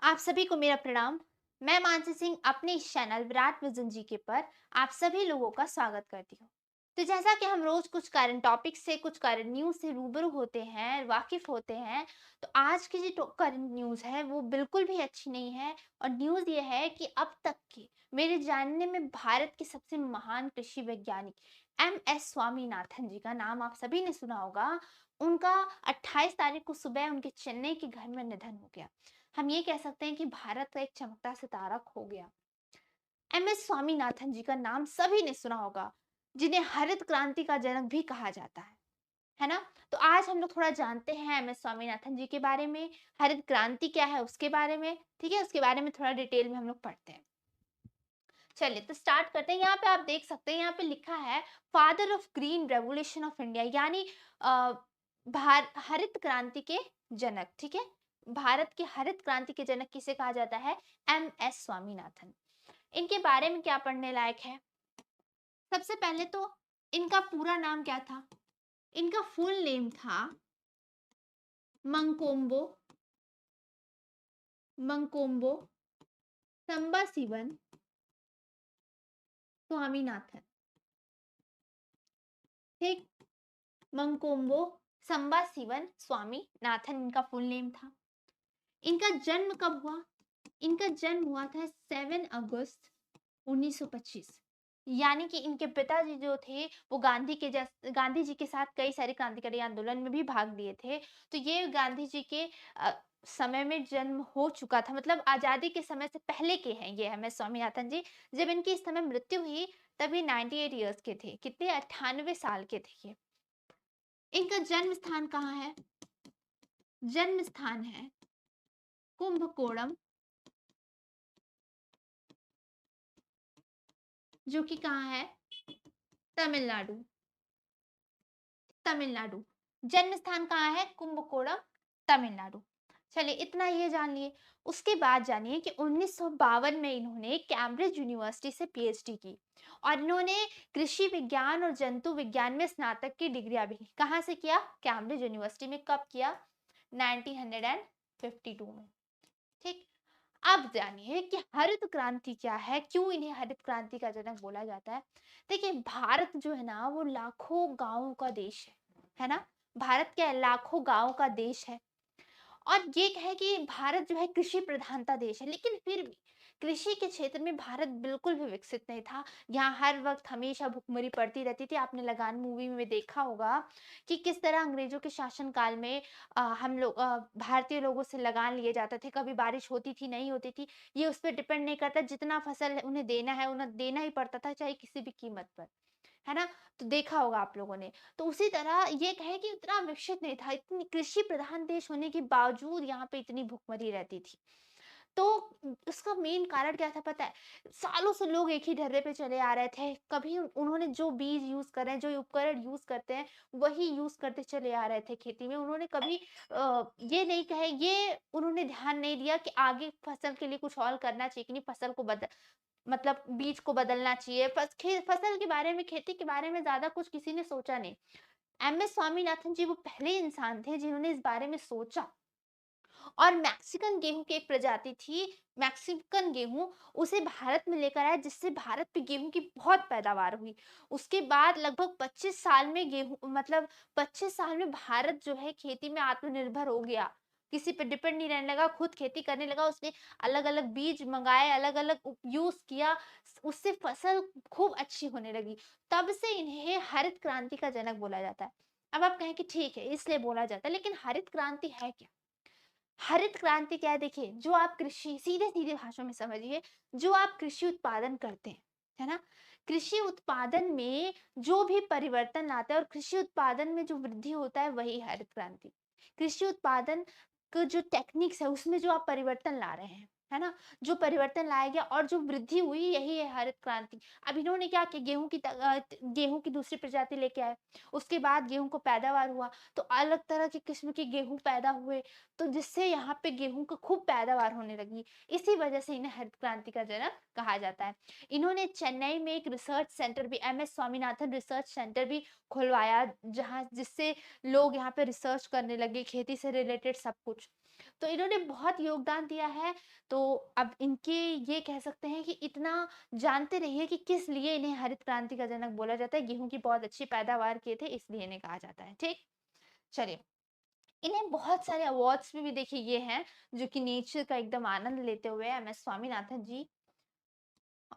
आप सभी को मेरा प्रणाम। मैं मानसी सिंह अपने इस चैनल विराट विजन जीके पर आप सभी लोगों का स्वागत करती हूँ। तो जैसा कि हम रोज कुछ करंट टॉपिक से कुछ करंट न्यूज से रूबरू होते हैं, वाकिफ होते हैं, तो आज की जो करंट न्यूज है वो बिल्कुल भी अच्छी नहीं है। और न्यूज ये है कि अब तक की मेरे जानने में भारत के सबसे महान कृषि वैज्ञानिक MS स्वामीनाथन जी का नाम आप सभी ने सुना होगा। उनका 28 तारीख को सुबह उनके चेन्नई के घर में निधन हो गया। हम ये कह सकते हैं कि भारत का एक चमकता सितारा खो गया। MS स्वामीनाथन जी का नाम सभी ने सुना होगा, जिन्हें हरित क्रांति का जनक भी कहा जाता है ना? तो आज हम लोग थोड़ा जानते हैं MS स्वामीनाथन जी के बारे में, हरित क्रांति क्या है उसके बारे में, ठीक है? उसके बारे में थोड़ा डिटेल में हम लोग पढ़ते हैं। चलिए तो स्टार्ट करते हैं। यहाँ पे आप देख सकते हैं, यहाँ पे लिखा है father of green revolution of India, यानी अ, हरित क्रांति के जनक, ठीक है? भारत के हरित क्रांति के जनक किसे कहा जाता है? MS स्वामीनाथन। इनके बारे में क्या पढ़ने लायक है? सबसे पहले तो इनका पूरा नाम क्या था? इनका फुल नेम था मंकोम्बो मंकोम्बो संबाशिवन स्वामीनाथन, ठीक? मंकोम्बो संबाशिवन स्वामीनाथन इनका फुल नेम था। इनका जन्म कब हुआ? इनका जन्म हुआ था 7 अगस्त 1925। यानी कि इनके पिताजी जो थे वो गांधी जी के साथ कई सारे क्रांतिकारी आंदोलन में भी भाग लिए थे। तो ये गांधी जी के अ, समय में जन्म हो चुका था, मतलब आजादी के समय से पहले के हैं ये MS स्वामीनाथन जी। जब इनकी इस समय मृत्यु हुई तब ये 98 ईयर्स के थे। कितने? 98 साल के थे ये। इनका जन्म स्थान कहाँ है? जन्म स्थान है कुंभकोणम, जो कि कहाँ है? तमिलनाडु। तमिलनाडु। जन्म स्थान कहाँ है? कुंभकोणम, तमिलनाडु। चलिए इतना ये जान लिए। उसके बाद जानिए कि 1952 में इन्होंने कैम्ब्रिज यूनिवर्सिटी से PhD की और इन्होंने कृषि विज्ञान और जंतु विज्ञान में स्नातक की डिग्रियां भी ली। कहाँ से किया? कैम्ब्रिज यूनिवर्सिटी में। कब किया? 1952 में, ठीक? अब जानिए कि हरित क्रांति क्या है, क्यों इन्हें हरित क्रांति का जनक बोला जाता है। देखिए भारत जो है ना वो लाखों गांवों का देश है ना? भारत क्या है? लाखों गांवों का देश है। और ये है कि भारत जो है कृषि प्रधानता देश है, लेकिन फिर भी कृषि के क्षेत्र में भारत बिल्कुल भी विकसित नहीं था। यहाँ हर वक्त हमेशा भुखमरी पड़ती रहती थी। आपने लगान मूवी में देखा होगा कि किस तरह अंग्रेजों के शासन काल में हम लोग भारतीय लोगों से लगान लिए जाते थे। कभी बारिश होती थी, नहीं होती थी, ये उस पर डिपेंड नहीं करता। जितना फसल उन्हें देना है उन्हें देना ही पड़ता था, चाहे किसी भी कीमत पर, है ना? तो देखा होगा आप लोगों ने। तो उसी तरह ये कहे कि उतना विकसित नहीं था, इतनी कृषि प्रधान देश होने के बावजूद यहाँ पे इतनी भुखमरी रहती थी। तो उसका मेन कारण क्या था पता है? सालों से लोग एक ही ढर्रे पे चले आ रहे थे। कभी उन्होंने जो बीज यूज़ कर रहे हैं, जो उपकरण यूज़ करते हैं, वही यूज़ करते चले आ रहे थे खेती में। उन्होंने कभी ये नहीं कहे, ये उन्होंने ध्यान नहीं दिया कि आगे फसल के लिए कुछ और करना चाहिए कि नहीं, फसल को मतलब बीज को बदलना चाहिए। फसल के बारे में, खेती के बारे में ज़्यादा कुछ किसी ने सोचा नहीं। MS स्वामीनाथन जी वो पहले इंसान थे जिन्होंने इस बारे में सोचा। और मैक्सिकन गेहूँ की एक प्रजाति थी, मैक्सिकन गेहूँ, उसे भारत में लेकर आए जिससे भारत में गेहूँ की बहुत पैदावार हुई। उसके बाद लगभग 25 साल में गेहूँ मतलब 25 साल में भारत जो है खेती में आत्मनिर्भर हो गया। किसी पे डिपेंड नहीं रहने लगा, खुद खेती करने लगा। उसने अलग-अलग बीज मँगाए, अलग-अलग यूज़ किया, उससे फसल खूब अच्छी होने लगी। तब से इन्हें हरित क्रांति का जनक बोला जाता है। अब आप कहें कि ठीक है, इसलिए बोला जाता है, लेकिन हरित क्रांति है क्या? हरित क्रांति क्या है? देखिए, जो आप कृषि सीधे-सीधे भाषा में समझिए, जो आप कृषि उत्पादन करते हैं, है ना? कृषि उत्पादन में जो भी परिवर्तन लाता है और कृषि उत्पादन में जो वृद्धि होता है वही हरित क्रांति। कृषि उत्पादन का जो टेक्निक्स है उसमें जो आप परिवर्तन ला रहे हैं, है ना? जो परिवर्तन लाया गया और जो वृद्धि हुई यही है हरित क्रांति। अब इन्होंने क्या किया? गेहूँ की दूसरी प्रजाति लेके आए, उसके बाद गेहूँ को पैदावार हुआ, तो अलग तरह के किस्म के गेहूँ पैदा हुए। तो जिससे यहाँ पे गेहूँ को खूब पैदावार होने लगी। इसी वजह से इन्हें हरित क्रांति का जनक कहा जाता है। इन्होंने चेन्नई में एक रिसर्च सेंटर भी, MS स्वामीनाथन रिसर्च सेंटर भी खुलवाया, जहाँ जिससे लोग यहाँ पे रिसर्च करने लगे खेती से रिलेटेड सब कुछ। तो इन्होंने बहुत योगदान दिया है। तो अब इनके ये कह सकते हैं कि इतना जानते रहिए कि किस लिए इन्हें हरित क्रांति का जनक बोला जाता है। गेहूँ की बहुत अच्छी पैदावार किए थे, इसलिए इन्हें कहा जाता है। ठीक? चलिए, इन्हें बहुत सारे अवार्ड्स में भी देखिए ये हैं, जो कि नेचर का एकदम आनंद लेते हुए एमएस स्वामीनाथन जी।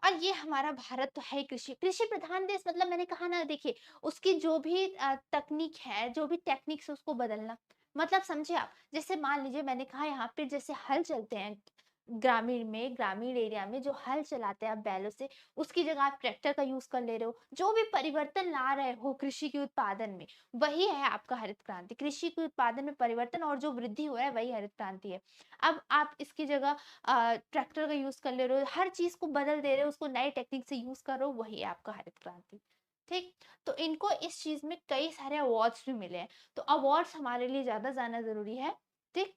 और ये हमारा भारत तो है ही कृषि प्रधान देश, मतलब मैंने कहा ना, देखिए उसकी जो भी तकनीक है, जो भी टेक्निक से उसको बदलना, मतलब समझे आप, जैसे मान लीजिए मैंने कहा यहाँ पे जैसे हल चलते हैं ग्रामीण एरिया में जो हल चलाते हैं आप बैलों से, उसकी जगह आप ट्रैक्टर का यूज कर ले रहे हो, जो भी परिवर्तन ला रहे हो कृषि के उत्पादन में, वही है आपका हरित क्रांति। कृषि के उत्पादन में परिवर्तन और जो वृद्धि हो रहा है वही हरित क्रांति है। अब आप इसकी जगह ट्रैक्टर का यूज कर ले रहे हो, हर चीज को बदल दे रहे हो, उसको नई टेक्निक से यूज कर रहे हो, वही है आपका हरित क्रांति। ठीक? तो इनको इस चीज में कई सारे अवार्ड्स भी मिले हैं, तो अवार्ड्स हमारे लिए ज्यादा जानना जरूरी है। ठीक?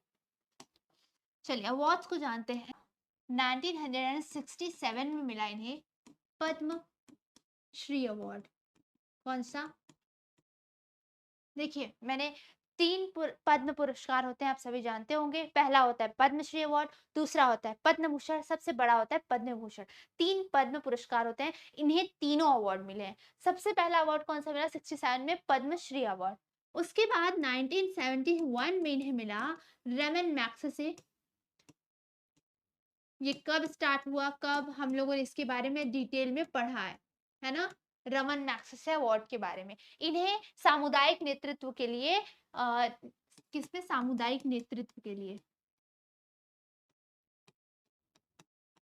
चलिए अवार्ड्स को जानते हैं। 1967 में मिला इन्हें पद्म श्री अवार्ड। कौन सा? देखिए मैंने पद्म पुरस्कार होते हैं, आप सभी जानते होंगे। पहला होता है पद्मश्री अवार्ड, दूसरा होता है पद्म भूषण, सबसे बड़ा होता है पद्म भूषण। 3 पद्म पुरस्कार होते हैं, इन्हें तीनों अवार्ड मिले हैं। सबसे पहला अवार्ड कौन सा मिला? 67 में पद्मश्री अवार्ड। उसके बाद 1971 में इन्हें मिला रेमन मैग्सेसे। ये कब स्टार्ट हुआ, कब, हम लोगों ने इसके बारे में डिटेल में पढ़ा है ना, रमन मैग्सेसे अवार्ड के बारे में। इन्हें सामुदायिक नेतृत्व के लिए किसमें? सामुदायिक नेतृत्व के लिए,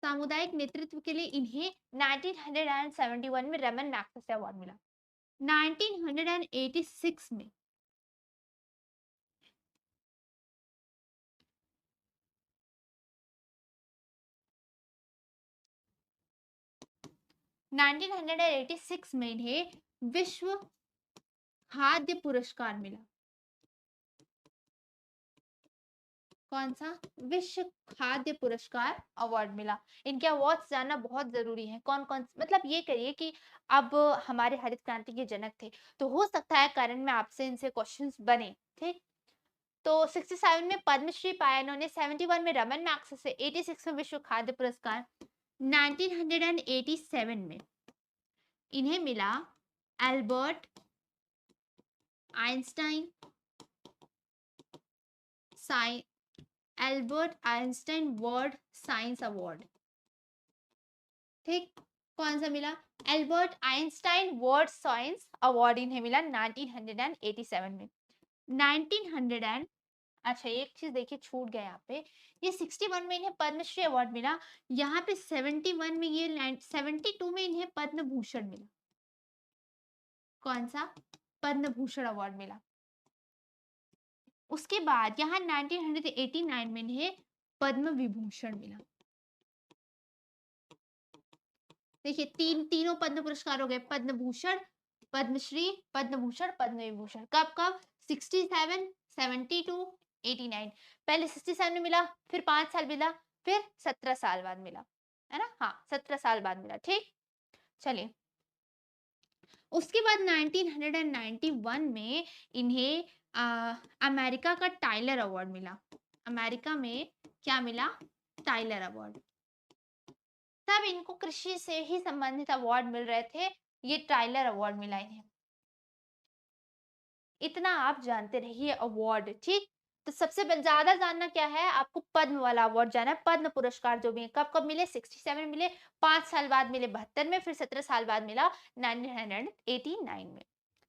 सामुदायिक नेतृत्व के लिए इन्हें 1971 में रमन मैग्सेसे अवार्ड मिला। 1986 में 1986 में इन्हें विश्व खाद्य पुरस्कार मिला। कौन सा? विश्व खाद्य पुरस्कार अवार्ड मिला। इनके अवार्ड्स जानना बहुत जरूरी है। कौन कौन, मतलब ये करिए कि अब हमारे हरित क्रांति के जनक थे, तो हो सकता है करंट में आपसे इनसे क्वेश्चंस बने। ठीक? तो 67 में पद्मश्री पाया इन्होंने, 71 में रमन मैग्सेसे, 86 में विश्व खाद्य पुरस्कार। 1987 में इन्हें मिला Albert Einstein world science award. ठीक? कौन सा मिला? Albert Einstein world science award इन्हें मिला 1987 में। 1900 अच्छा एक चीज देखिए छूट गया यहाँ पे, ये 61 में इन्हें पद्मश्री अवार्ड मिला, यहाँ पे 71 में, ये 72 में इन्हें पद्म भूषण मिला। कौन सा? पद्म भूषण अवार्ड मिला। उसके बाद यहाँ 1989 में इन्हें पद्म विभूषण मिला। देखिए तीनों पद्म पुरस्कार हो गए, पद्म भूषण, पद्मश्री, पद्म भूषण, पद्म विभूषण। कब कब? 67, 72, 89। पहले 67 में मिला, फिर 5 साल मिला, फिर 17 साल बाद मिला, है ना? हाँ 17 साल बाद मिला। ठीक? चलिए उसके बाद 1991 में इन्हें अमेरिका का टाइलर अवार्ड मिला। अमेरिका में क्या मिला? Tyler award. तब इनको कृषि से ही संबंधित अवार्ड मिल रहे थे, ये टाइलर अवार्ड मिला इन्हें। इतना आप जानते रहिए अवार्ड। ठीक? तो सबसे ज्यादा जानना क्या है आपको? पद्म वाला अवार्ड जाना है। पद्म पुरस्कार जो भी है कब कब मिले? 67 मिले, 5 साल बाद मिले 72 में, फिर 17 साल बाद मिला 1989 में।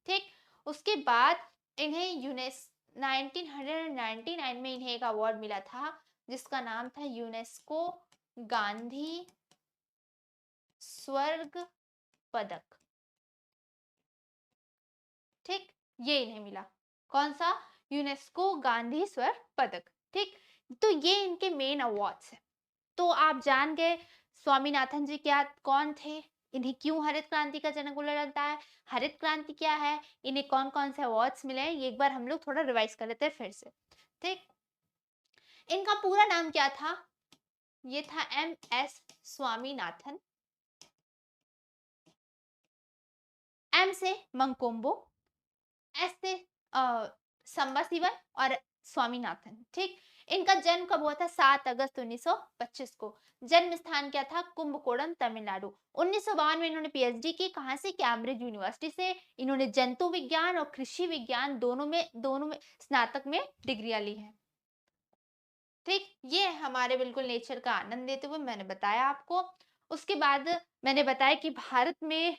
ठीक? उसके बाद इन्हें 1999 में इन्हें एक अवार्ड मिला था, जिसका नाम था यूनेस्को गांधी स्वर्ग पदक। ठीक? ये इन्हें मिला। कौन सा? यूनेस्को गांधी स्वर्ग पदक। ठीक? तो ये इनके मेन अवार्ड्स हैं। तो आप जान गए स्वामीनाथन जी क्या कौन थे, इन्हें क्यों हरित क्रांति का जनक बोला जाता है, हरित क्रांति क्या है, इन्हें कौन कौन से अवार्ड्स मिले हैं, ये एक बार हम लोग थोड़ा रिवाइज कर लेते हैं फिर से। ठीक? इनका पूरा नाम क्या था? ये था एम.एस. स्वामीनाथन। एम से मंकोम्बो, एस से संबाशिवन और स्वामीनाथन। ठीक? इनका जन्म कब हुआ था? 7 अगस्त 1925 को। जन्म स्थान क्या था? कुंभकोणम, तमिलनाडु। 1952 में इन्होंने पीएचडी की, कहाँ से? कैम्ब्रिज यूनिवर्सिटी से। इन्होंने जंतु विज्ञान और कृषि विज्ञान दोनों में स्नातक में डिग्रियाँ ली हैं। ठीक, ये हमारे बिल्कुल नेचर का आनंद लेते हुए मैंने बताया आपको। उसके बाद मैंने बताया कि भारत में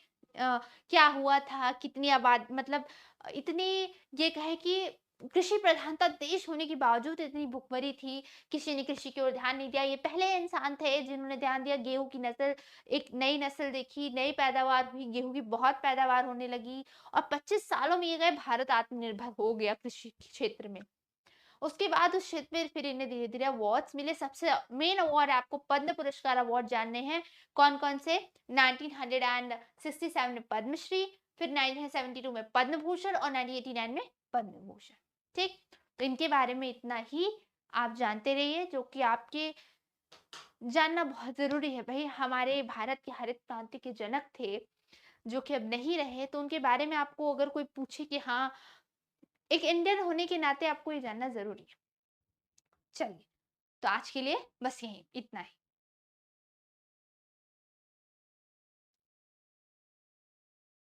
क्या हुआ था, कितनी मतलब इतनी, ये कहे कि कृषि प्रधानता देश होने के बावजूद इतनी भुखमरी थी, किसी ने कृषि की ओर ध्यान नहीं दिया। ये पहले इंसान थे जिन्होंने ध्यान दिया, गेहूँ की नस्ल, एक नई नस्ल देखी, नई पैदावार हुई, गेहूँ की बहुत पैदावार होने लगी और 25 सालों में ये गए भारत आत्मनिर्भर हो गया कृषि के क्षेत्र में। उसके बाद उस क्षेत्र में फिर इन्हें धीरे-धीरे अवार्ड्स मिले। सबसे मेन अवार्ड आपको पद्म पुरस्कार अवार्ड जानने हैं, कौन-कौन से? 1967 में पद्मश्री, फिर 1972 में पद्म भूषण और 1989 में पद्म भूषण। ठीक? तो इनके बारे में इतना ही आप जानते रहिए, जो कि आपके जानना बहुत ज़रूरी है। भई हमारे भारत के हरित क्रांति के जनक थे, जो कि अब नहीं रहे, तो उनके बारे में आपको अगर कोई पूछे कि हाँ, एक इंडियन होने के नाते आपको ये जानना ज़रूरी है। चलिए, तो आज के लिए बस यही, इतना ही।